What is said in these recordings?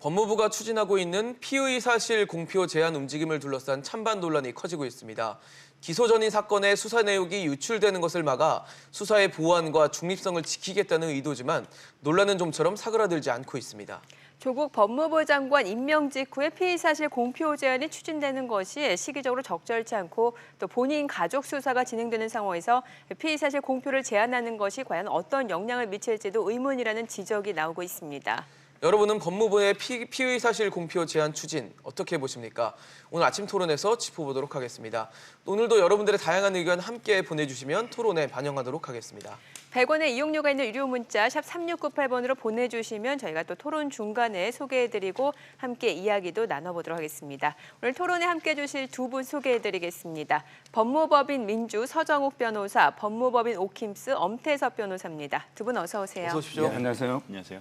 법무부가 추진하고 있는 피의 사실 공표 제한 움직임을 둘러싼 찬반 논란이 커지고 있습니다. 기소 전인 사건의 수사 내용이 유출되는 것을 막아 수사의 보안과 중립성을 지키겠다는 의도지만 논란은 좀처럼 사그라들지 않고 있습니다. 조국 법무부 장관 임명 직후에 피의사실 공표 제한이 추진되는 것이 시기적으로 적절치 않고 또 본인 가족 수사가 진행되는 상황에서 피의사실 공표를 제한하는 것이 과연 어떤 영향을 미칠지도 의문이라는 지적이 나오고 있습니다. 여러분은 법무부의 피의 사실 공표 제한 추진 어떻게 보십니까? 오늘 아침 토론에서 짚어보도록 하겠습니다. 오늘도 여러분들의 다양한 의견 함께 보내주시면 토론에 반영하도록 하겠습니다. 100원의 이용료가 있는 유료 문자 샵 3698번으로 보내주시면 저희가 또 토론 중간에 소개해드리고 함께 이야기도 나눠보도록 하겠습니다. 오늘 토론에 함께 해주실 두 분 소개해드리겠습니다. 법무법인 민주 서정욱 변호사, 법무법인 오킴스 엄태섭 변호사입니다. 두 분 어서 오세요. 어서 오십시오. 네, 안녕하세요. 안녕하세요.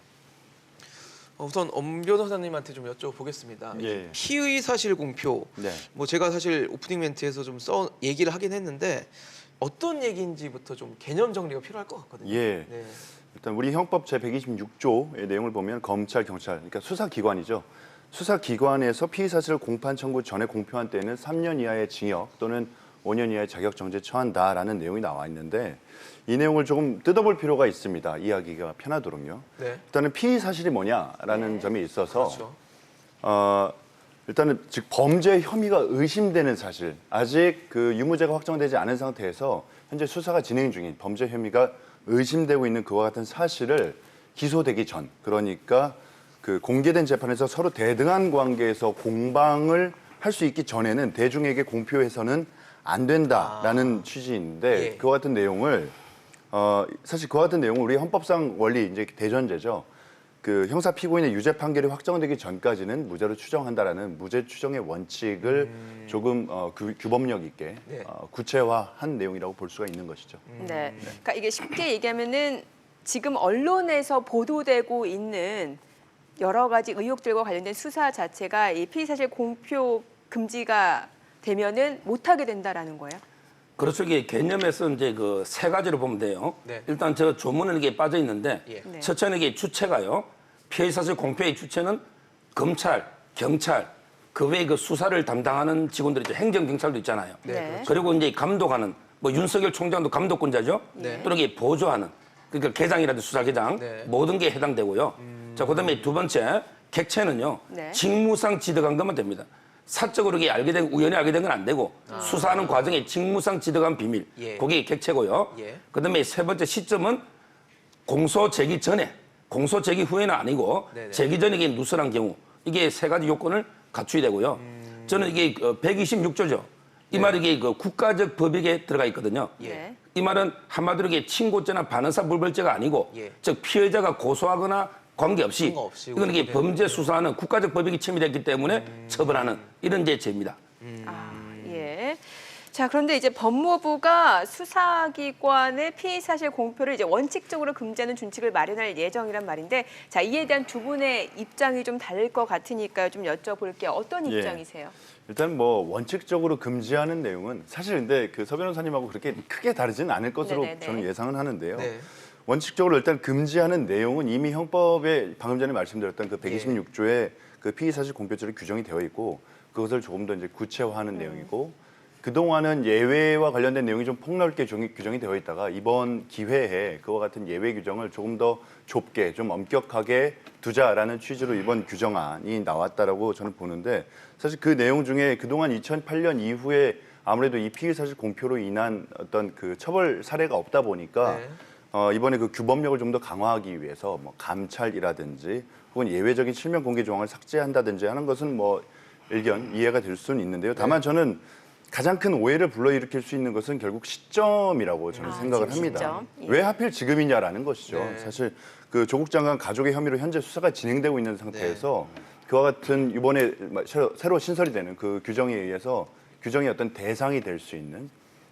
우선 엄 변호사님한테 좀 여쭤보겠습니다. 예. 피의 사실 공표. 네. 뭐 제가 사실 오프닝 멘트에서 좀 얘기를 하긴 했는데 어떤 얘기인지부터 좀 개념 정리가 필요할 것 같거든요. 예. 네. 일단 우리 형법 제126조의 내용을 보면 검찰, 경찰, 그러니까 수사기관이죠. 수사기관에서 피의 사실을 공판 청구 전에 공표한 때는 3년 이하의 징역 또는 5년 이하의 자격정지에 처한다라는 내용이 나와 있는데 이 내용을 조금 뜯어볼 필요가 있습니다. 이해하기가 편하도록요. 네. 일단은 피의 사실이 뭐냐라는 점이 있어서 그렇죠. 일단은 즉 범죄 혐의가 의심되는 사실, 아직 그 유무죄가 확정되지 않은 상태에서 현재 수사가 진행 중인 범죄 혐의가 의심되고 있는 그와 같은 사실을 기소되기 전, 그러니까 그 공개된 재판에서 서로 대등한 관계에서 공방을 할 수 있기 전에는 대중에게 공표해서는 안 된다라는 취지인데 예. 그와 같은 내용을 사실 그와 같은 내용은 우리 헌법상 원리 이제 대전제죠. 그 형사 피고인의 유죄 판결이 확정되기 전까지는 무죄로 추정한다라는 무죄 추정의 원칙을 조금 규범력 있게 네. 구체화한 내용이라고 볼 수가 있는 것이죠. 네. 그러니까 이게 쉽게 얘기하면은 지금 언론에서 보도되고 있는 여러 가지 의혹들과 관련된 수사 자체가 이 피의사실 공표 금지가 되면은 못하게 된다라는 거예요. 그렇죠. 이게 개념에서 이제 그 세 가지로 보면 돼요. 네. 일단 저 조문은 이게 빠져 있는데 예. 네. 첫째는 이게 주체가요. 피의사실 공표의 주체는 검찰, 경찰, 그 외에 그 수사를 담당하는 직원들이죠. 행정경찰도 있잖아요. 네. 그리고 이제 감독하는 뭐 윤석열 총장도 감독권자죠. 네. 또는 이게 보조하는 그러니까 계장이라든지 수사계장 네. 모든 게 해당되고요. 자, 그다음에 두 번째 객체는요. 네. 직무상 지득한 것만 됩니다. 사적으로 이게 알게 되고 우연히 알게 된 건 안 되고 수사하는 과정에 직무상 지득한 비밀, 예. 그게 객체고요. 예. 그다음에 세 번째 시점은 공소 제기 전에, 공소 제기 후에는 아니고 네네. 제기 전에 이게 누설한 경우 이게 세 가지 요건을 갖추야 되고요. 저는 이게 126조죠. 이 말이 이게 그 국가적 법익에 들어가 있거든요. 예. 네. 이 말은 한마디로 이게 친고죄나 반의사 불벌죄가 아니고 예. 즉 피해자가 고소하거나 관계없이 상관없이 이건 이게 네. 범죄 수사는 국가적 법익이 침해됐기 때문에 처벌하는 이런 이제 죄입니다. 예. 자, 그런데 이제 법무부가 수사기관의 피의사실 공표를 이제 원칙적으로 금지하는 준칙을 마련할 예정이란 말인데, 자, 이에 대한 두 분의 입장이 좀 다를 것 같으니까요. 좀 여쭤볼게요. 어떤 예. 입장이세요? 일단 뭐 원칙적으로 금지하는 내용은 사실 근데 그 서 변호사님하고 그렇게 크게 다르지는 않을 것으로 네네네. 저는 예상은 하는데요. 네. 원칙적으로 일단 금지하는 내용은 이미 형법에 방금 전에 말씀드렸던 그 126조의 그 피의사실 공표죄로 규정이 되어 있고 그것을 조금 더 이제 구체화하는 내용이고 그동안은 예외와 관련된 내용이 좀 폭넓게 규정이 되어 있다가 이번 기회에 그와 같은 예외 규정을 조금 더 좁게 좀 엄격하게 두자라는 취지로 이번 규정안이 나왔다라고 저는 보는데 사실 그 내용 중에 그동안 2008년 이후에 아무래도 이 피의사실 공표로 인한 어떤 그 처벌 사례가 없다 보니까 네. 이번에 그 규범력을 좀 더 강화하기 위해서 뭐 감찰이라든지 혹은 예외적인 실명 공개 조항을 삭제한다든지 하는 것은 뭐 일견 이해가 될 수는 있는데요. 다만 저는 가장 큰 오해를 불러일으킬 수 있는 것은 결국 시점이라고 저는 생각을 지금 합니다. 시점. 예. 왜 하필 지금이냐라는 것이죠. 네. 사실 그 조국 장관 가족의 혐의로 현재 수사가 진행되고 있는 상태에서 그와 같은 이번에 새로 신설이 되는 그 규정에 의해서 규정의 어떤 대상이 될 수 있는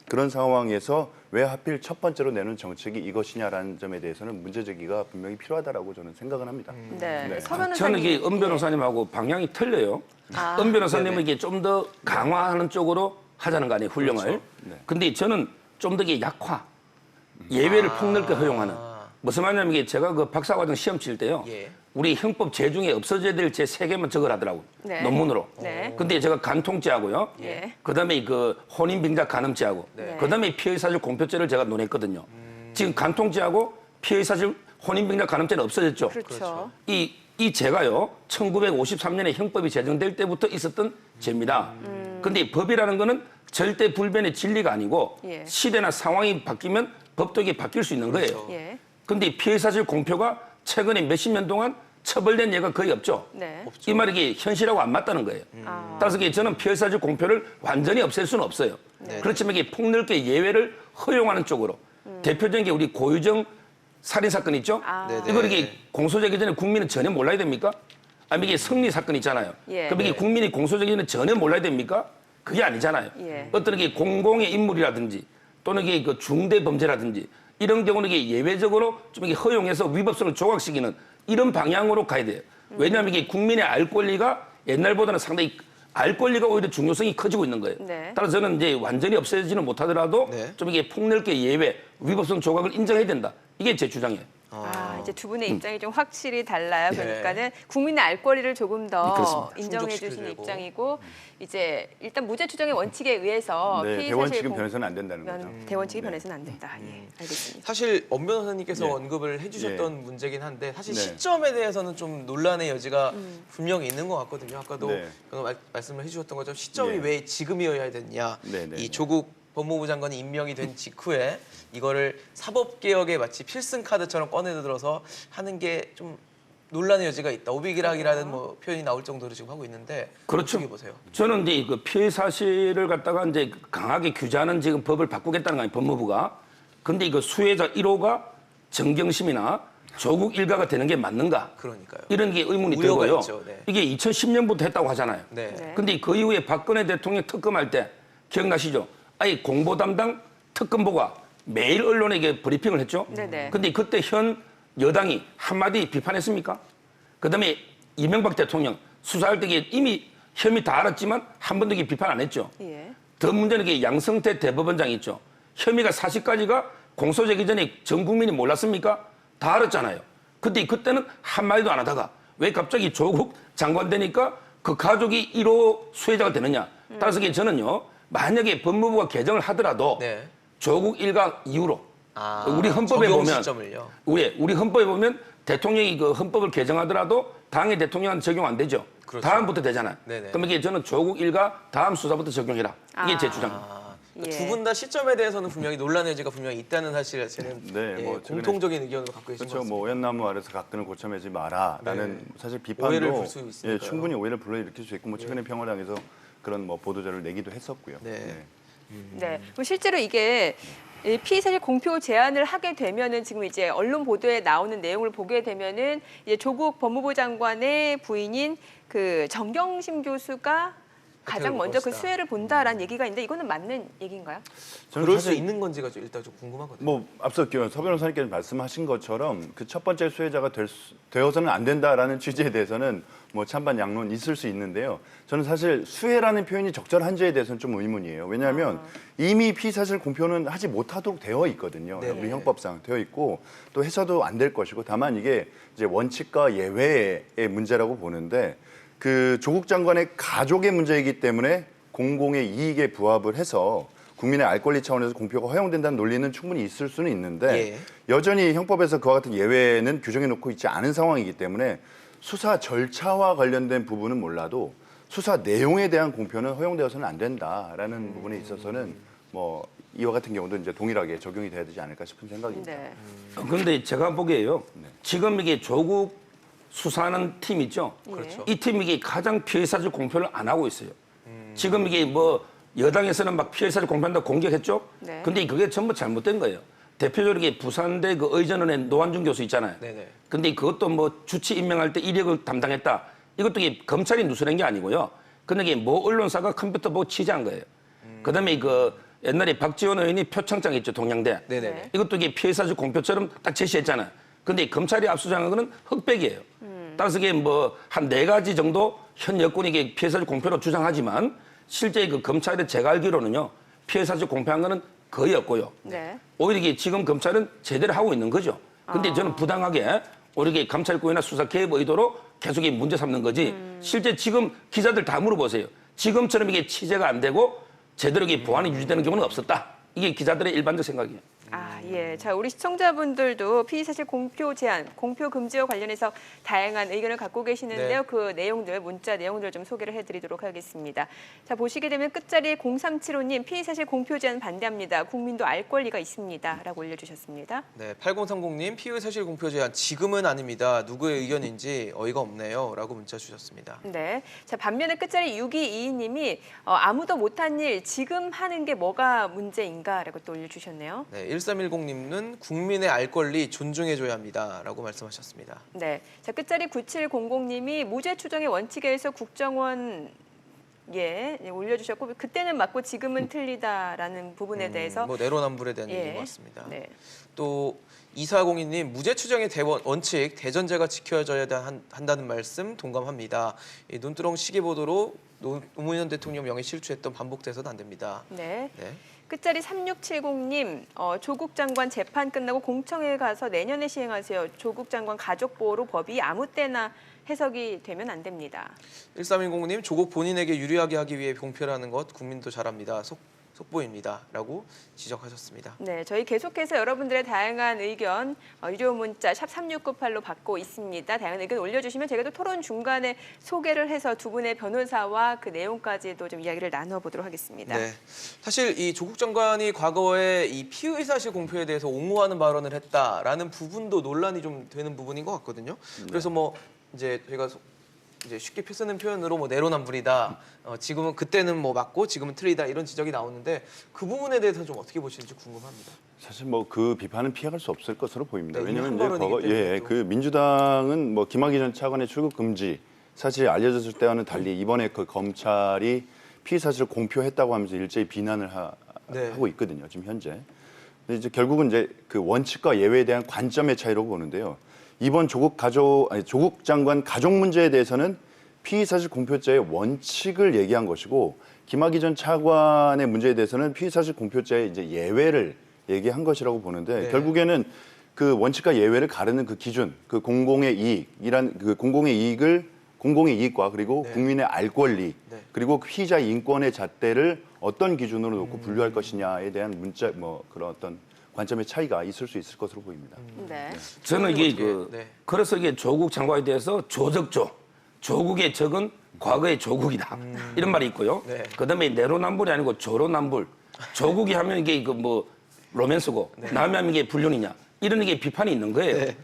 그런 상황에서 왜 하필 첫 번째로 내는 정책이 이것이냐라는 점에 대해서는 문제 제기가 분명히 필요하다라고 저는 생각을 합니다. 네. 네. 서 변호사님. 저는 이게 은 변호사님하고 방향이 틀려요. 아. 은 변호사님은 이게 좀 더 강화하는 쪽으로 하자는 거 아니에요, 훈령을. 그렇죠. 네. 근데 저는 좀 더 이게 약화, 예외를 폭넓게 허용하는. 무슨 말이냐면 이게 제가 그 박사과정 시험 칠 때요. 예. 우리 형법 제중에 없어져야 될 제 3개만 적으라더라고요. 네. 논문으로. 네. 근데 제가 간통죄하고요. 예. 그다음에 그 혼인빙자 간음죄하고 네. 그다음에 피해사실 공표죄를 제가 논했거든요. 지금 간통죄하고 피해사실 혼인빙자 간음죄는 없어졌죠. 그렇죠. 이 죄가요, 1953년에 형법이 제정될 때부터 있었던 죄입니다. 근데 이 법이라는 거는 절대 불변의 진리가 아니고 예. 시대나 상황이 바뀌면 법도 이게 바뀔 수 있는 거예요. 예. 근데 이 피해사실 공표가 최근에 몇십 년 동안 처벌된 예가 거의 없죠. 네. 이 말이 이게 현실하고 안 맞다는 거예요. 아. 따라서 이게 저는 피해사실 공표를 완전히 없앨 수는 없어요. 그렇지만 이게 폭넓게 예외를 허용하는 쪽으로 대표적인 게 우리 고유정 살인 사건 있죠. 아. 네네. 이걸 이게 공소되기 전에 국민은 전혀 몰라야 됩니까? 아니 이게 성리 사건 있잖아요. 예. 그럼 이게 국민이 공소되기 전에 전혀 몰라야 됩니까? 그게 아니잖아요. 예. 어떤 게 공공의 인물이라든지 또는 이게 그 중대 범죄라든지 이런 경우는 이게 예외적으로 좀 이게 허용해서 위법성을 조각시키는 이런 방향으로 가야 돼요. 왜냐하면 이게 국민의 알 권리가 옛날보다는 상당히 알 권리가 오히려 중요성이 커지고 있는 거예요. 네. 따라서 저는 이제 완전히 없애지는 못하더라도 네. 좀 이게 폭넓게 예외, 위법성 조각을 인정해야 된다. 이게 제 주장이에요. 아, 이제 두 분의 입장이 좀 확실히 달라요. 네. 그러니까는 국민의 알 권리를 조금 더 그렇습니다. 인정해 주시는 충족시키려고. 입장이고 이제 일단 무죄 추정의 원칙에 의해서 네, 피의 대원 사실 측은 변해서는 안 된다는 거죠. 대원칙이 변해서는 안 된다. 예, 알겠습니다. 사실 엄 변호사님께서 예. 언급을 해주셨던 예. 문제긴 한데 사실 네. 시점에 대해서는 좀 논란의 여지가 분명히 있는 것 같거든요. 아까도 네. 말씀을 해주셨던 것처럼 시점이 예. 왜 지금이어야 됐냐. 네, 네, 이 네. 조국 법무부 장관이 임명이 된 직후에 이거를 사법개혁에 마치 필승 카드처럼 꺼내들어서 하는 게 좀 논란의 여지가 있다. 오비기락이라는 뭐 표현이 나올 정도로 지금 하고 있는데 그렇죠. 어떻게 보세요? 저는 이제 그 피해 사실을 갖다가 이제 강하게 규제하는 지금 법을 바꾸겠다는 거 아니에요, 법무부가. 근데 이거 수혜자 1호가 정경심이나 조국 일가가 되는 게 맞는가? 그러니까요. 이런 게 의문이 우려가 들고요. 있죠, 네. 이게 2010년부터 했다고 하잖아요. 네. 네. 근데 그 이후에 박근혜 대통령 특검할 때 기억나시죠? 아예 공보 담당 특검보가 매일 언론에게 브리핑을 했죠. 네네. 근데 그때 현 여당이 한마디 비판했습니까? 그다음에 이명박 대통령 수사할 때 이게 이미 혐의 다 알았지만 한 번도 이게 비판 안 했죠. 예. 더 문제는 게 양성태 대법원장 있죠. 혐의가 사실까지가 공소되기 전에 전 국민이 몰랐습니까? 다 알았잖아요. 근데 그때는 한마디도 안 하다가 왜 갑자기 조국 장관 되니까 그 가족이 1호 수혜자가 되느냐. 따라서 이게 저는요. 만약에 법무부가 개정을 하더라도 네. 조국 일가 이후로 아, 우리 헌법에 적용 보면 시점을요? 우리 헌법에 보면 대통령이 그 헌법을 개정하더라도 당의 대통령한테 적용 안 되죠. 그렇죠. 다음부터 되잖아요. 네네. 그럼 이게 저는 조국 일가 다음 수사부터 적용해라. 이게 제 주장입니다. 아, 예. 두 분 다 시점에 대해서는 분명히 논란의 여지가 분명히 있다는 사실을 저는 네, 예, 뭐 최근에- 공통적인 의견으로 갖고 계신 것 그렇죠. 같습니다. 뭐 오얏나무 아래서 각근을 고쳐매지 마라라는 네. 사실 오해를 비판도 불수 있으니까요. 예, 충분히 오해를 불러일으킬 수 있고 뭐 최근에 평화당에서 그런 뭐 보도자를 내기도 했었고요. 네. 네. 그럼 실제로 이게 이 피의 사실 공표 제안을 하게 되면은 지금 이제 언론 보도에 나오는 내용을 보게 되면은 이제 조국 법무부 장관의 부인인 그 정경심 교수가 가장 먼저 그 것이다. 수혜를 본다라는 얘기가 있는데 이거는 맞는 얘기인가요? 저는 그럴 수 사실 있는 건지가 좀 일단 좀 궁금하거든요. 뭐 앞서 서 변호사님께서 말씀하신 것처럼 그 첫 번째 수혜자가 되어서는 안 된다라는 취지에 대해서는 뭐 찬반 양론 있을 수 있는데요. 저는 사실 수혜라는 표현이 적절한지에 대해서는 좀 의문이에요. 왜냐하면 이미 피의사실 공표는 하지 못하도록 되어 있거든요. 네. 우리 형법상 되어 있고 또 해서도 안 될 것이고 다만 이게 이제 원칙과 예외의 문제라고 보는데 그 조국 장관의 가족의 문제이기 때문에 공공의 이익에 부합을 해서 국민의 알 권리 차원에서 공표가 허용된다는 논리는 충분히 있을 수는 있는데 예. 여전히 형법에서 그와 같은 예외는 규정해 놓고 있지 않은 상황이기 때문에 수사 절차와 관련된 부분은 몰라도 수사 내용에 대한 공표는 허용되어서는 안 된다라는 부분에 있어서는 뭐 이와 같은 경우도 이제 동일하게 적용이 돼야 되지 않을까 싶은 생각입니다. 네. 그런데 제가 보기에요. 지금 이게 조국 수사하는 팀 있죠. 그렇죠. 이 팀이 이게 가장 피해사실 공표를 안 하고 있어요. 지금 이게 뭐 여당에서는 막 피해사실 공표한다고 공격했죠. 네. 근데 그게 전부 잘못된 거예요. 대표적으로 이게 부산대 그 의전원의 노환중 교수 있잖아요. 네네. 근데 그것도 뭐 주치 임명할 때 이력을 담당했다. 이것도 이게 검찰이 누설한 게 아니고요. 근데 이게 뭐 언론사가 컴퓨터 보고 취재한 거예요. 그다음에 그 옛날에 박지원 의원이 표창장 있죠, 동양대. 네네네. 이것도 이게 피해사실 공표처럼 딱 제시했잖아요. 근데 검찰이 압수수색한 거는 흑백이에요. 따라서 이게 뭐 한 4가지 정도 현 여권이 이게 피해사실 공표로 주장하지만 실제 그 검찰의 제가 알기로는요, 피해사실 공표한 거는 거의 없고요. 네. 오히려 이게 지금 검찰은 제대로 하고 있는 거죠. 근데 저는 부당하게 오히려 감찰권이나 수사 개입 의도로 계속 문제 삼는 거지. 실제 지금 기자들 다 물어보세요. 지금처럼 이게 취재가 안 되고 제대로 이게 보안이 유지되는 경우는 없었다. 이게 기자들의 일반적 생각이에요. 아, 예. 자, 우리 시청자분들도 피의 사실 공표 제한, 공표 금지와 관련해서 다양한 의견을 갖고 계시는데요. 네. 그 내용들, 문자 내용들 좀 소개를 해드리도록 하겠습니다. 자, 보시게 되면 끝자리 0375님, 피의 사실 공표 제한 반대합니다. 국민도 알 권리가 있습니다. 라고 올려주셨습니다. 네, 8030님 피의 사실 공표 제한 지금은 아닙니다. 누구의 의견인지 어이가 없네요. 라고 문자 주셨습니다. 네. 자, 반면에 끝자리 6222님이 아무도 못한 일 지금 하는 게 뭐가 문제인가라고 또 올려주셨네요. 네, 1310님은 국민의 알 권리 존중해줘야 합니다. 라고 말씀하셨습니다. 네. 자, 끝자리 9700님이 무죄 추정의 원칙에 의해서 국정원 올려주셨고 그때는 맞고 지금은 틀리다라는 부분에 대해서 뭐 내로남불에 대한 예. 얘기인 것 같습니다. 네. 또 2402님 무죄 추정의 원칙 대전제가 지켜져야 한다는 말씀 동감합니다. 이 눈두렁 시계 보도로 노무현 대통령 명예 실추했던 반복돼서는 안 됩니다. 네. 네. 끝자리 3670님 조국 장관 재판 끝나고 공청회에 가서 내년에 시행하세요. 조국 장관 가족 보호로 법이 아무 때나 해석이 되면 안 됩니다. 1310님 조국 본인에게 유리하게 하기 위해 공표라는 것 국민도 잘 압니다. 속보입니다. 라고 지적하셨습니다. 네, 저희 계속해서 여러분들의 다양한 의견 유료 문자 샵 3698로 받고 있습니다. 다양한 의견 올려주시면 제가 또 토론 중간에 소개를 해서 두 분의 변호사와 그 내용까지도 좀 이야기를 나눠보도록 하겠습니다. 네, 사실 이 조국 장관이 과거에 이 피의 사실 공표에 대해서 옹호하는 발언을 했다라는 부분도 논란이 좀 되는 부분인 것 같거든요. 그래서 뭐 이제 저희가 이제 쉽게 쓰는 표현으로 뭐 내로남불이다. 지금은 그때는 뭐 맞고 지금은 틀리다 이런 지적이 나오는데 그 부분에 대해서 좀 어떻게 보시는지 궁금합니다. 사실 뭐 그 비판은 피해갈 수 없을 것으로 보입니다. 네, 왜냐하면 한 발언이기 때문에 또. 그 민주당은 뭐 김학의 전 차관의 출국 금지 사실 알려졌을 때와는 달리 이번에 그 검찰이 피의 사실을 공표했다고 하면서 일제히 비난을 네. 하고 있거든요. 지금 현재. 근데 이제 결국은 이제 그 원칙과 예외에 대한 관점의 차이라고 보는데요. 이번 조국 장관 가족 문제에 대해서는 피의 사실 공표죄의 원칙을 얘기한 것이고 김학의 전 차관의 문제에 대해서는 피의 사실 공표죄의 이제 예외를 얘기한 것이라고 보는데 네. 결국에는 그 원칙과 예외를 가르는 그 기준, 그 공공의 이익이란 그 공공의 이익과 그리고 네. 국민의 알 권리 네. 그리고 피의자 인권의 잣대를 어떤 기준으로 놓고 분류할 것이냐에 대한 그런 어떤 관점의 차이가 있을 수 있을 것으로 보입니다. 네. 저는 이게 어떻게, 네. 그래서 이게 조국 장관에 대해서 조국의 적은 과거의 조국이다 이런 말이 있고요. 네. 그다음에 내로남불이 아니고 조로남불. 조국이 하면 이게 그 뭐 로맨스고 남이 하면 이게 불륜이냐 이런 이게 비판이 있는 거예요. 네.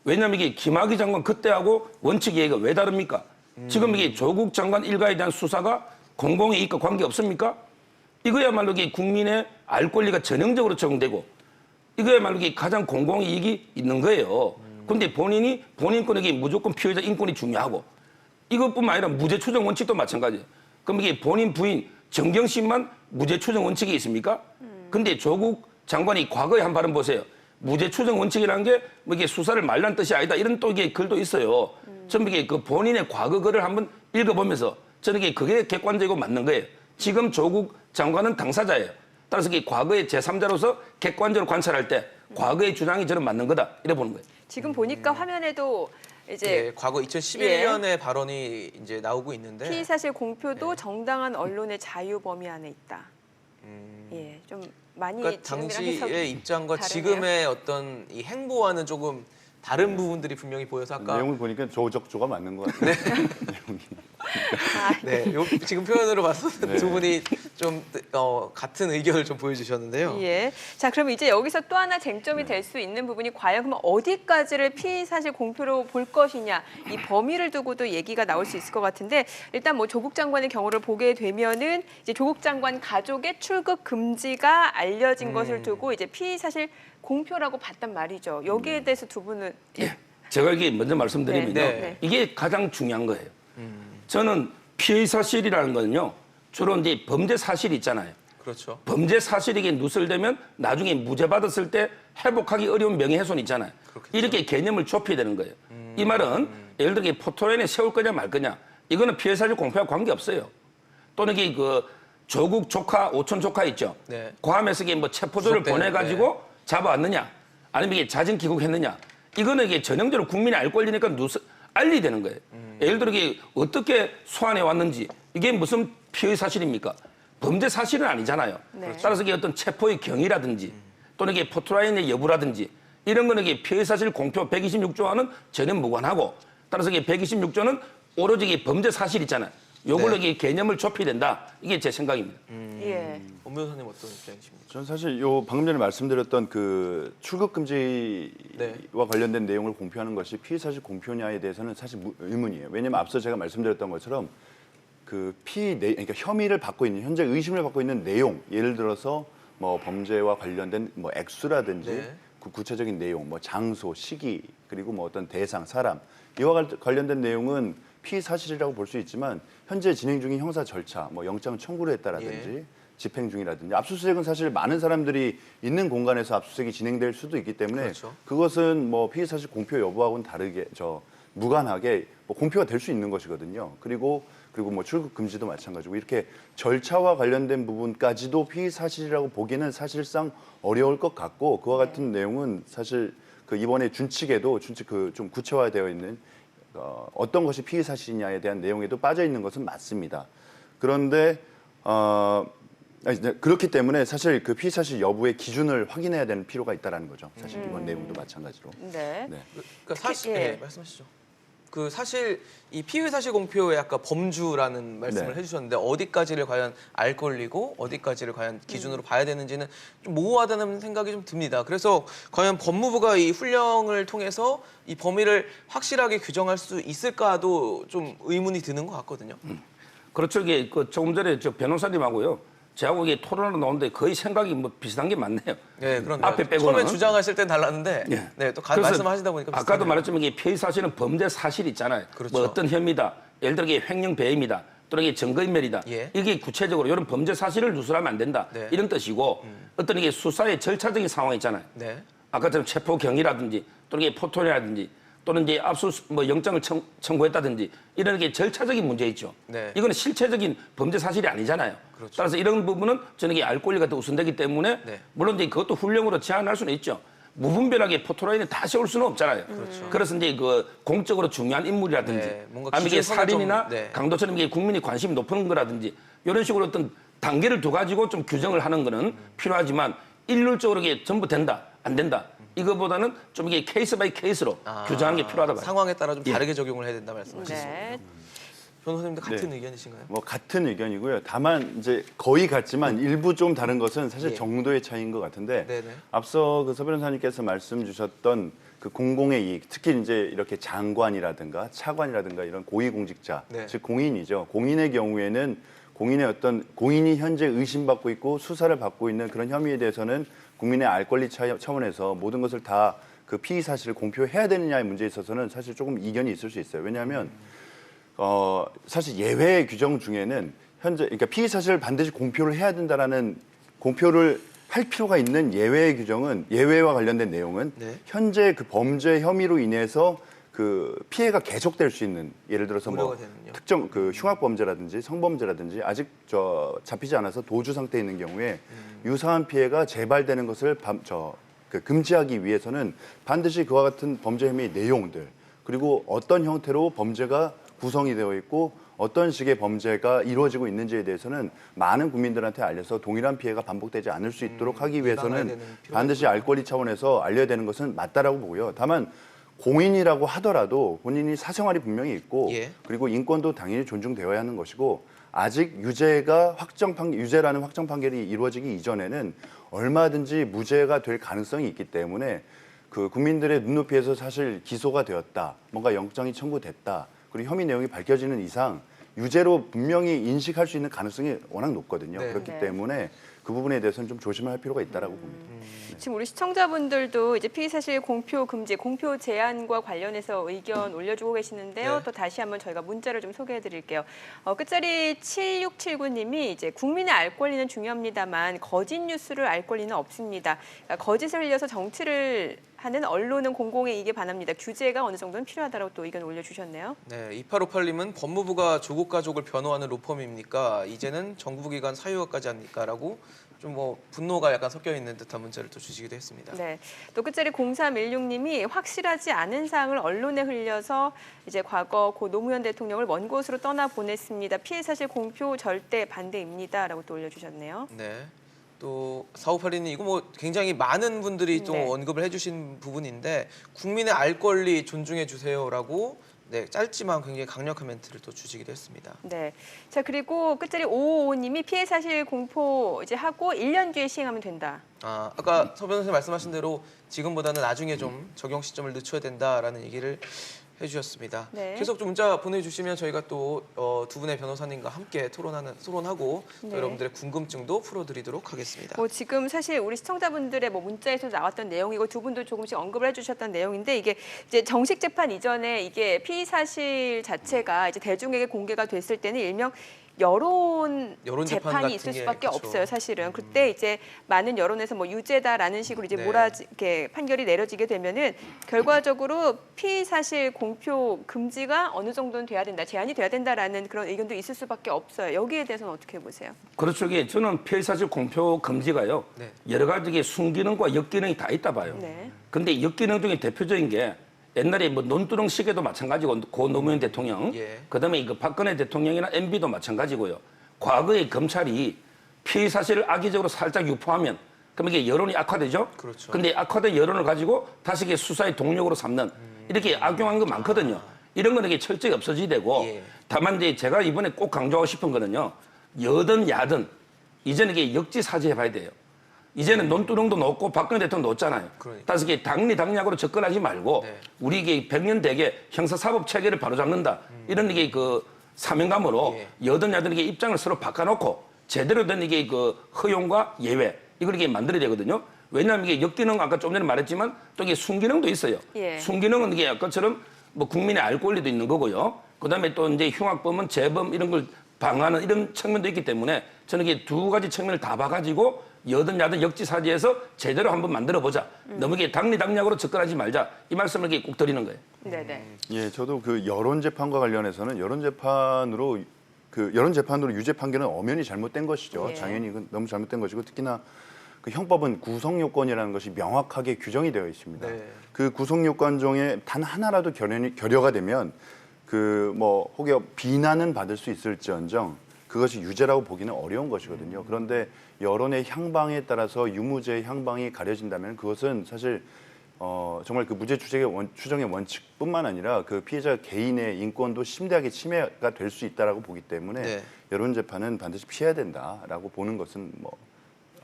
왜냐하면 이게 김학의 장관 그때하고 원칙 얘기가 왜 다릅니까? 지금 이게 조국 장관 일가에 대한 수사가 공공의 이익과 관계 없습니까? 이거야말로 이게 국민의 알 권리가 전형적으로 적용되고 이거야말로 이게 가장 공공의 이익이 있는 거예요. 그런데 본인 권에게 무조건 피해자 인권이 중요하고 이것뿐만 아니라 무죄 추정 원칙도 마찬가지예요. 그럼 이게 본인 부인 정경 씨만 무죄 추정 원칙이 있습니까? 근데 조국 장관이 과거에 한 발언 보세요. 무죄 추정 원칙이라는 게 뭐 이게 수사를 말란 뜻이 아니다 이런 또 이게 글도 있어요. 저는 이게 그 본인의 과거 글을 한번 읽어보면서 저는 이게 그게 객관적이고 맞는 거예요. 지금 조국 장관은 당사자예요. 따라서 이게 과거의 제3자로서 객관적으로 관찰할 때 과거의 주장이 저는 맞는 거다 이래 보는 거예요. 지금 보니까 화면에도 이제 네, 과거 2011년에 발언이 이제 나오고 있는데 피의 사실 공표도 정당한 언론의 자유 범위 안에 있다. 예, 좀 많이 그러니까 지금이랑 당시의 해석이 입장과 다르네요. 지금의 어떤 이 행보와는 조금 다른 부분들이 분명히 보여서 아까 내용을 보니까 조적조가 맞는 것 같아요. 내용이. 네, 지금 표현으로 봐서는 네. 두 분이 좀 같은 의견을 좀 보여주셨는데요. 예. 자, 그럼 이제 여기서 또 하나 쟁점이 될 수 있는 부분이 과연 그럼 어디까지를 피의 사실 공표로 볼 것이냐 이 범위를 두고도 얘기가 나올 수 있을 것 같은데 일단 뭐 조국 장관의 경우를 보게 되면은 이제 조국 장관 가족의 출국 금지가 알려진 것을 두고 이제 피의 사실 공표라고 봤단 말이죠. 여기에 대해서 두 분은 제가 이게 먼저 말씀드리면요. 네. 이게 가장 중요한 거예요. 저는 피의 사실이라는 거는요. 주로 이제 범죄 사실이 있잖아요. 그렇죠. 범죄 사실에게 누설되면 나중에 무죄 받았을 때 회복하기 어려운 명예훼손 있잖아요. 그렇겠죠. 이렇게 개념을 좁혀야 되는 거예요. 이 말은 예를 들어 포토라인에 세울 거냐 말 거냐 이거는 피해 사실 공표와 관계 없어요. 또는 이게 그 조국 조카, 오촌 조카 있죠. 네. 괌에서 이게 뭐 체포조를 구속된, 보내가지고 잡아왔느냐 아니면 이게 자진 귀국했느냐 이거는 이게 전형적으로 국민이 알 권리니까 알리 되는 거예요. 예를 들어 이게 어떻게 소환해 왔는지 이게 무슨 피의 사실입니까? 범죄 사실은 아니잖아요. 네. 따라서 이게 어떤 체포의 경위라든지 또는 이게 포토라인의 여부라든지 이런 거는 이게 피의 사실 공표 126조와는 전혀 무관하고 따라서 이게 126조는 오로지 이게 범죄 사실 있잖아요. 요걸로 네. 이게 개념을 좁혀야 된다. 이게 제 생각입니다. 예. 엄 변호사님 어떤 입장이십니까? 저는 사실 요 방금 전에 말씀드렸던 그 출국 금지와 네. 관련된 내용을 공표하는 것이 피의 사실 공표냐에 대해서는 사실 의문이에요. 왜냐하면 앞서 제가 말씀드렸던 것처럼 그 그러니까 혐의를 받고 있는 현재 의심을 받고 있는 내용, 예를 들어서 뭐 범죄와 관련된 뭐 액수라든지 네. 그 구체적인 내용, 뭐 장소, 시기 그리고 뭐 어떤 대상, 사람 이와 관련된 내용은 피의 사실이라고 볼 수 있지만 현재 진행 중인 형사 절차, 뭐 영장 청구를 했다라든지 예. 집행 중이라든지 압수수색은 사실 많은 사람들이 있는 공간에서 압수수색이 진행될 수도 있기 때문에 그렇죠. 그것은 뭐 피의 사실 공표 여부하고는 다르게 무관하게 뭐 공표가 될 수 있는 것이거든요. 그리고 뭐 출국 금지도 마찬가지고 이렇게 절차와 관련된 부분까지도 피의 사실이라고 보기는 사실상 어려울 것 같고 그와 같은 내용은 사실 그 이번에 준칙에도 좀 구체화되어 있는 어떤 것이 피의 사실이냐에 대한 내용에도 빠져 있는 것은 맞습니다. 그런데 그렇기 때문에 사실 그 피의 사실 여부의 기준을 확인해야 되는 필요가 있다라는 거죠. 사실 이번 내용도 마찬가지로. 네. 네. 그러니까 사실 예. 네, 말씀하시죠. 그 사실 이 피의 사실 공표에 아까 범주라는 말씀을 네. 해주셨는데 어디까지를 과연 알 권리고 어디까지를 과연 기준으로 봐야 되는지는 좀 모호하다는 생각이 좀 듭니다. 그래서 과연 법무부가 이 훈령을 통해서 이 범위를 확실하게 규정할 수 있을까도 좀 의문이 드는 것 같거든요. 그렇죠. 이게 그 조금 전에 저 변호사님하고요. 저하고 이게 토론을 나오는데 거의 생각이 뭐 비슷한 게 많네요. 네, 그런데 앞에 빼고는. 처음에 주장하실 땐 달랐는데 예. 네, 또 그래서 말씀하시다 보니까 아까도 비슷하네요. 말했지만 이게 피의 사실은 범죄 사실 있잖아요. 그렇죠. 뭐 어떤 혐의다. 예를 들어 이게 횡령 배임이다. 또는 이게 증거인멸이다. 예. 이게 구체적으로 이런 범죄 사실을 누설하면 안 된다. 네. 이런 뜻이고 어떤 이게 수사의 절차적인 상황 있잖아요. 네. 아까처럼 체포 경위라든지 또는 이게 포토라든지 또는 이제 압수 뭐 영장을 청구했다든지 이런 게 절차적인 문제 있죠. 네. 이거는 실체적인 범죄 사실이 아니잖아요. 그렇죠. 따라서 이런 부분은 저는 이게 알 권리가 더 우선되기 때문에 네. 물론 이제 그것도 훈령으로 제한할 수는 있죠. 무분별하게 포토라인에 다 세울 수는 없잖아요. 그렇죠. 그래서 이제 그 공적으로 중요한 인물이라든지 네, 뭔가 아니면 이게 기준선을 살인이나 좀, 네. 강도처럼 이게 국민이 관심이 높은 거라든지 이런 식으로 어떤 단계를 두 가지고 좀 규정을 하는 거는 필요하지만 일률적으로 이게 전부 된다, 안 된다. 이거보다는 좀 이게 케이스 바이 케이스로 규정하는 게 필요하다 봐요. 상황에 따라 좀 예. 다르게 적용을 해야 된다 말씀하셨습니다. 네. 변호사님도 같은 네. 의견이신가요? 뭐 같은 의견이고요. 다만 이제 거의 같지만 일부 좀 다른 것은 사실 예. 정도의 차이인 것 같은데 네네. 앞서 그 서 변호사님께서 말씀 주셨던 그 공공의 이익, 특히 이제 이렇게 장관이라든가 차관이라든가 이런 고위공직자, 네. 즉 공인이죠. 공인의 경우에는 공인이 현재 의심받고 있고 수사를 받고 있는 그런 혐의에 대해서는 국민의 알 권리 차원에서 모든 것을 다 그 피의 사실을 공표해야 되느냐의 문제에 있어서는 사실 조금 이견이 있을 수 있어요. 왜냐하면 사실 예외 규정 중에는 그러니까 피의 사실을 반드시 공표를 해야 된다라는 공표를 할 필요가 있는 예외 규정은 예외와 관련된 내용은 네. 현재 그 범죄 혐의로 인해서 그 피해가 계속될 수 있는 예를 들어서 뭐 우려가 되는요. 특정 그 흉악 범죄라든지 성범죄라든지 아직 잡히지 않아서 도주 상태에 있는 경우에 유사한 피해가 재발되는 것을 금지하기 위해서는 반드시 그와 같은 범죄 혐의 내용들 그리고 어떤 형태로 범죄가 구성이 되어 있고 어떤 식의 범죄가 이루어지고 있는지에 대해서는 많은 국민들한테 알려서 동일한 피해가 반복되지 않을 수 있도록 하기 예방해야 위해서는 되는 필요가 반드시 알 권리 차원에서 알려야 되는 것은 맞다라고 보고요. 다만 공인이라고 하더라도 본인이 사생활이 분명히 있고 예. 그리고 인권도 당연히 존중되어야 하는 것이고 아직 유죄라는 확정 판결이 이루어지기 이전에는 얼마든지 무죄가 될 가능성이 있기 때문에 그 국민들의 눈높이에서 사실 기소가 되었다, 뭔가 영장이 청구됐다, 그리고 혐의 내용이 밝혀지는 이상 유죄로 분명히 인식할 수 있는 가능성이 워낙 높거든요. 네. 그렇기 네. 때문에 그 부분에 대해서는 좀 조심할 필요가 있다라고 봅니다. 지금 우리 시청자분들도 이제 피의사실 공표 금지, 공표 제한과 관련해서 의견 올려주고 계시는데요. 네. 또 다시 한번 저희가 문자를 좀 소개해드릴게요. 끝자리 7679님이 이제 국민의 알 권리는 중요합니다만 거짓 뉴스를 알 권리는 없습니다. 그러니까 거짓을 흘려서 정치를 하는 언론은 공공의 이익에 반합니다. 규제가 어느 정도는 필요하다고 또 의견 올려주셨네요. 네, 2858님은 법무부가 조국 가족을 변호하는 로펌입니까? 이제는 정부기관 사유화까지 합니까?라고 좀 뭐 분노가 약간 섞여 있는 듯한 문자를 또 주시기도 했습니다. 네, 또 끝자리 0316님이 확실하지 않은 사항을 언론에 흘려서 이제 과거 고 노무현 대통령을 먼 곳으로 떠나 보냈습니다. 피해 사실 공표 절대 반대입니다라고 또 올려주셨네요. 네. 또 4582님 이거 뭐 굉장히 많은 분들이 또 네. 언급을 해주신 부분인데 국민의 알 권리 존중해 주세요라고 네 짧지만 굉장히 강력한 멘트를 또 주시기도 했습니다. 네. 자, 그리고 끝자리 5555님이 피해 사실 공포 이제 하고 1년 뒤에 시행하면 된다. 아까 서 변호사님 말씀하신 대로 지금보다는 나중에 좀 적용 시점을 늦춰야 된다라는 얘기를 해주셨습니다. 네. 계속 좀 문자 보내주시면 저희가 또 두 분의 변호사님과 함께 토론하고 또 네. 여러분들의 궁금증도 풀어드리도록 하겠습니다. 뭐 지금 사실 우리 시청자분들의 뭐 문자에서 나왔던 내용이고 두 분도 조금씩 언급을 해주셨던 내용인데 이게 이제 정식 재판 이전에 이게 피의 사실 자체가 이제 대중에게 공개가 됐을 때는 일명 여론 여론 재판 재판이 같은 있을 게, 수밖에 그쵸. 없어요, 사실은. 그때 이제 많은 여론에서 뭐 유죄다라는 식으로 이제 네. 이렇게 판결이 내려지게 되면은 결과적으로 피의 사실 공표 금지가 어느 정도는 돼야 된다, 제한이 돼야 된다라는 그런 의견도 있을 수밖에 없어요. 여기에 대해서는 어떻게 보세요? 그렇죠. 이게 저는 피해사실 공표 금지가요. 네. 여러 가지 순기능과 역기능이 다 있다 봐요. 네. 근데 역기능 중에 대표적인 게 옛날에 뭐 논두렁 시계도 마찬가지고 고 노무현 대통령, 예. 그다음에 그 박근혜 대통령이나 MB도 마찬가지고요. 과거에 검찰이 피의 사실을 악의적으로 살짝 유포하면 그럼 이게 여론이 악화되죠. 그렇죠. 근데 악화된 여론을 가지고 다시 이게 수사의 동력으로 삼는 이렇게 악용한 거 많거든요. 이런 거는 이게 철저히 없어져야 되고 예. 다만 이제 제가 이번에 꼭 강조하고 싶은 거는요. 여든 야든 이제는 이게 역지사지해봐야 돼요. 이제는 논두렁도 놓고 박근혜 대통령도 놓잖아요. 그러니까. 따라서 이게 당리당략으로 접근하지 말고 네. 우리 이게 100년 대계 형사사법 체계를 바로잡는다. 이런 이게 그 사명감으로 예. 여든 야든 이게 입장을 서로 바꿔놓고 제대로 된 이게 그 허용과 예외 이걸 이게 만들어야 되거든요. 왜냐하면 이게 역기능 아까 좀 전에 말했지만 또 이게 순기능도 있어요. 예. 순기능은 이게 아까처럼 뭐 국민의 알 권리도 있는 거고요. 그다음에 또 이제 흉악범은 재범 이런 걸 방어하는 이런 측면도 있기 때문에 저는 이게 두 가지 측면을 다 봐가지고 여든 야든 역지사지해서 제대로 한번 만들어보자. 너무 이게 당리당략으로 접근하지 말자. 이 말씀을 이렇게 꼭 드리는 거예요. 네네. 예, 저도 그 여론 재판과 관련해서는 여론 재판으로 유죄 판결은 엄연히 잘못된 것이죠. 예. 당연히 이건 너무 잘못된 것이고 특히나 그 형법은 구성 요건이라는 것이 명확하게 규정이 되어 있습니다. 네. 그 구성 요건 중에 단 하나라도 결여가 되면 그 뭐 혹여 비난은 받을 수 있을지언정 그것이 유죄라고 보기는 어려운 것이거든요. 그런데 여론의 향방에 따라서 유무죄의 향방이 가려진다면 그것은 사실 정말 그 무죄 추정의 원칙뿐만 아니라 그 피해자 개인의 인권도 심대하게 침해가 될 수 있다라고 보기 때문에 네. 여론 재판은 반드시 피해야 된다라고 보는 것은 뭐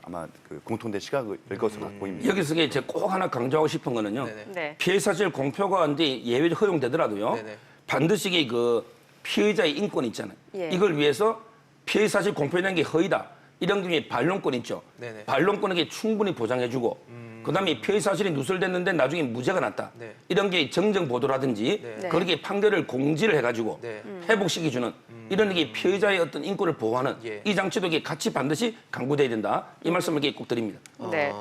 아마 그 공통된 시각일 것으로 보입니다. 여기서 이제 꼭 하나 강조하고 싶은 거는요. 네네. 네. 피해 사실 공표가 이제 예외 허용되더라도요. 네네. 반드시 이게 그 피해자의 인권 있잖아요. 예. 이걸 위해서 피해 사실 공표라는 게 허위다. 이런 경우에 반론권 있죠. 네네. 반론권에게 충분히 보장해주고 그다음에 피해 사실이 누설됐는데 나중에 무죄가 났다. 네. 이런 게 정정 보도라든지 네. 그렇게 판결을 공지를 해가지고 네. 회복시켜주는 이런 게 피해자의 어떤 인권을 보호하는 예. 이 장치도 이게 같이 반드시 강구돼야 된다. 이 말씀을 이렇게 꼭 드립니다. 네.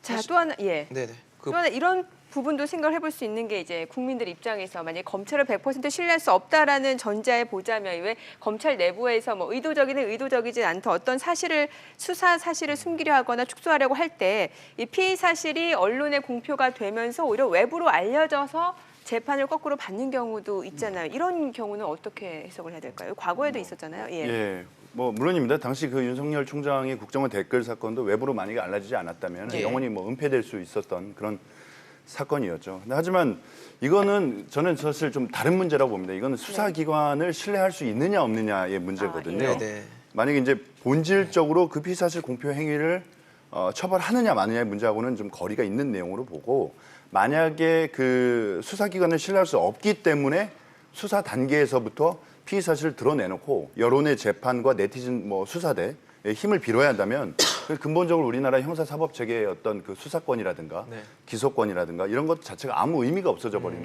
자, 또 하나 네네. 또 하나 이런 부분도 생각을 해볼 수 있는 게 이제 국민들 입장에서 만약 검찰을 100% 신뢰할 수 없다라는 전제에 보자면 왜 검찰 내부에서 뭐 의도적이든 의도적이지 않든 어떤 수사 사실을 숨기려 하거나 축소하려고 할 때 이 피의 사실이 언론에 공표가 되면서 오히려 외부로 알려져서 재판을 거꾸로 받는 경우도 있잖아요. 이런 경우는 어떻게 해석을 해야 될까요? 과거에도 있었잖아요. 예. 예, 뭐 물론입니다. 당시 그 윤석열 총장의 국정원 댓글 사건도 외부로 만약에 알려지지 않았다면 예. 영원히 뭐 은폐될 수 있었던 그런 사건이었죠. 근데 하지만 이거는 저는 사실 좀 다른 문제라고 봅니다. 이거는 수사기관을 신뢰할 수 있느냐 없느냐의 문제거든요. 예. 네네. 만약에 이제 본질적으로 그 피의사실 공표 행위를 처벌하느냐 마느냐의 문제하고는 좀 거리가 있는 내용으로 보고 만약에 그 수사기관을 신뢰할 수 없기 때문에 수사 단계에서부터 피의 사실을 드러내놓고 여론의 재판과 네티즌 뭐 수사대의 힘을 빌어야 한다면 근본적으로 우리나라 형사사법 체계의 어떤 그 수사권이라든가 네. 기소권이라든가 이런 것 자체가 아무 의미가 없어져 버리는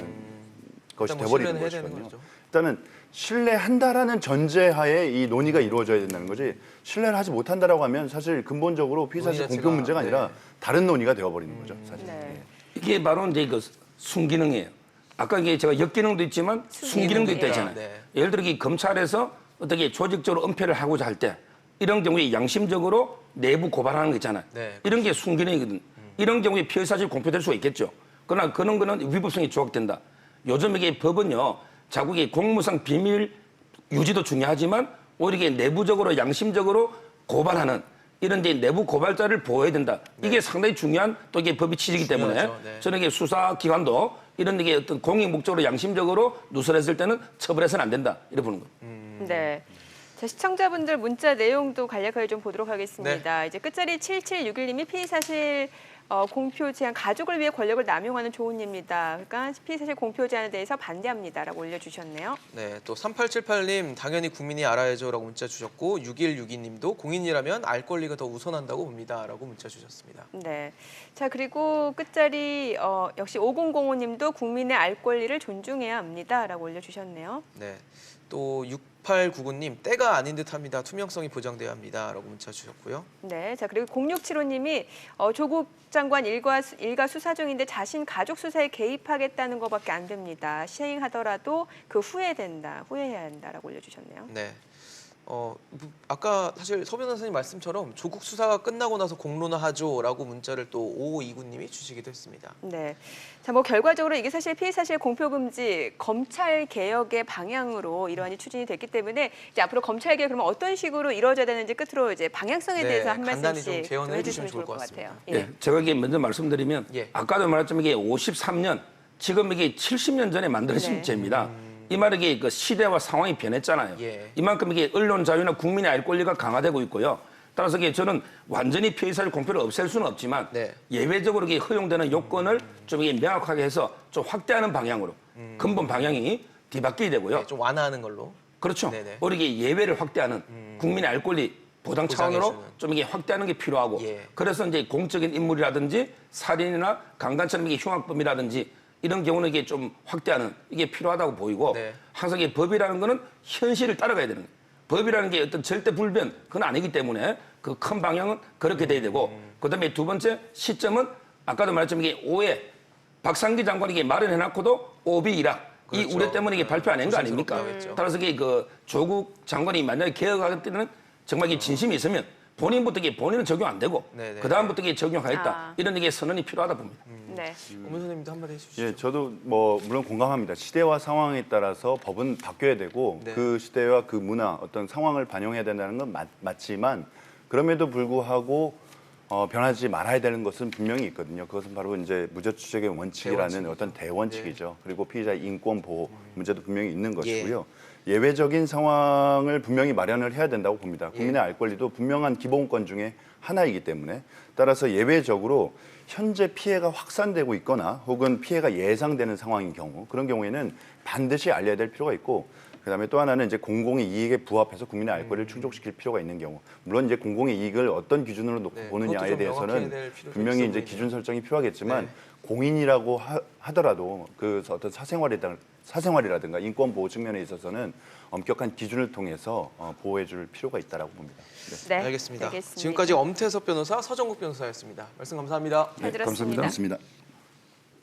것이 일단 뭐 돼버리는 신뢰는 해야 되는 것이거든요. 거죠. 일단은 신뢰한다라는 전제하에 이 논의가 이루어져야 된다는 거지 신뢰를 하지 못한다라고 하면 사실 근본적으로 피의사실 논의 공표 자체가, 문제가 아니라 네. 다른 논의가 되어버리는 거죠. 사실. 네. 이게 바로 이제 그 순기능이에요. 아까 이게 제가 역기능도 있지만 순기능도 있다 했잖아요. 네. 예를 들어 이 검찰에서 어떻게 조직적으로 은폐를 하고자 할 때 이런 경우에 양심적으로 내부 고발하는 거 있잖아요. 네, 이런 게 순기능이거든. 이런 경우에 피해 사실 공표될 수가 있겠죠. 그러나 그런 거는 위법성이 조각된다. 요즘 이게 법은요, 자국의 공무상 비밀 유지도 중요하지만 오히려 이게 내부적으로 양심적으로 고발하는 이런 이제 내부 고발자를 보호해야 된다. 이게 상당히 중요한 또 이게 법의 취지이기 때문에 중요하죠. 네. 저는 이게 수사기관도 이런 이게 어떤 공익 목적으로 양심적으로 누설했을 때는 처벌해서는 안 된다. 이렇게 보는 거예요. 네. 자, 시청자분들 문자 내용도 간략하게 좀 보도록 하겠습니다. 이제 끝자리 7761님이 피의 사실 공표 제한 가족을 위해 권력을 남용하는 조언입니다. 그러니까 피의 사실 공표 제한에 대해서 반대합니다라고 올려주셨네요. 네, 또 3878님 당연히 국민이 알아야죠라고 문자 주셨고 6162님도 공인이라면 알 권리가 더 우선한다고 봅니다라고 문자 주셨습니다. 네. 자, 그리고 끝자리 역시 5005님도 국민의 알 권리를 존중해야 합니다라고 올려주셨네요. 네, 또 6899님 때가 아닌 듯합니다. 투명성이 보장돼야 합니다라고 문자 주셨고요. 네. 자, 그리고 0675님이 조국 장관 일가 수사 중인데 자신 가족 수사에 개입하겠다는 것밖에 안 됩니다. 시행하더라도 그 후회해야 한다라고 올려주셨네요. 네. 아까 사실 서 변호사님 말씀처럼 조국 수사가 끝나고 나서 공론화하죠라고 문자를 또 5529님이 주시기도 했습니다. 네. 자, 뭐 결과적으로 이게 사실 피의 사실 공표 금지 검찰 개혁의 방향으로 이러한이 추진이 됐기 때문에 이제 앞으로 검찰 개혁 그러면 어떤 식으로 이루어져야 되는지 끝으로 이제 방향성에 네, 대해서 한 간단히 좀 말씀씩 개헌을 좀 해주시면 좋을 것 같습니다. 같아요. 예, 제가 이게 먼저 말씀드리면 예. 아까도 말했지만 이게 53년 지금 이게 70년 전에 만들어진 네. 죄입니다. 이 말은 이게 그 시대와 상황이 변했잖아요. 예. 이만큼 이게 언론 자유나 국민의 알 권리가 강화되고 있고요. 따라서 이게 저는 완전히 피의 사실 공표를 없앨 수는 없지만 네. 예외적으로 이게 허용되는 요건을 좀 이게 명확하게 해서 좀 확대하는 방향으로 근본 방향이 뒤바뀌게 되고요. 네, 좀 완화하는 걸로. 그렇죠. 네네. 오히려 이게 예외를 확대하는 국민의 알 권리 보장 차원으로 보장해주는. 좀 이게 확대하는 게 필요하고 예. 그래서 이제 공적인 인물이라든지 살인이나 강간처럼 이게 흉악범이라든지 이런 경우는 이게 좀 확대하는 이게 필요하다고 보이고 네. 항상 이게 법이라는 거는 현실을 따라가야 되는 거예요. 법이라는 게 어떤 절대 불변 그건 아니기 때문에 그 큰 방향은 그렇게 돼야 되고 그다음에 두 번째 시점은 아까도 말했지만 이게 오해 박상기 장관이 이게 말을 해놨고도 오비이락 이 그렇죠. 우려 때문에 이게 발표 안 한 거 아닙니까? 조심스럽게 따라서 이게 그 조국 장관이 만약에 개혁할 때는 정말 이게 진심이 있으면 본인부터 이게 본인은 적용 안 되고 네네. 그 다음부터 이게 적용하겠다 아. 이런 이게 선언이 필요하다 봅니다. 네. 오문 선생님도 한마디 해주시죠. 예, 저도 뭐 물론 공감합니다. 시대와 상황에 따라서 법은 바뀌어야 되고 네. 그 시대와 그 문화 어떤 상황을 반영해야 된다는 건 맞지만 그럼에도 불구하고 변하지 말아야 되는 것은 분명히 있거든요. 그것은 바로 이제 무죄추적의 원칙이라는 대원칙이죠. 어떤 대원칙이죠. 그리고 피의자의 인권 보호 문제도 분명히 있는 예. 것이고요. 예외적인 상황을 분명히 마련을 해야 된다고 봅니다. 국민의 알 권리도 분명한 기본권 중에 하나이기 때문에 따라서 예외적으로 현재 피해가 확산되고 있거나 혹은 피해가 예상되는 상황인 경우 그런 경우에는 반드시 알려야 될 필요가 있고 그다음에 또 하나는 이제 공공의 이익에 부합해서 국민의 알 권리를 충족시킬 필요가 있는 경우 물론 이제 공공의 이익을 어떤 기준으로 놓고 네, 그것도 보느냐에 좀 명확해야 대해서는 될 필요가 분명히 있어 이제 보이네요. 기준 설정이 필요하겠지만 네. 공인이라고 하더라도 그 어떤 사생활이라든가 인권 보호 측면에 있어서는 엄격한 기준을 통해서 보호해줄 필요가 있다라고 봅니다. 네. 네. 알겠습니다. 지금까지 엄태섭 변호사, 서정국 변호사였습니다. 말씀 감사합니다. 잘 들었습니다. 감사합니다.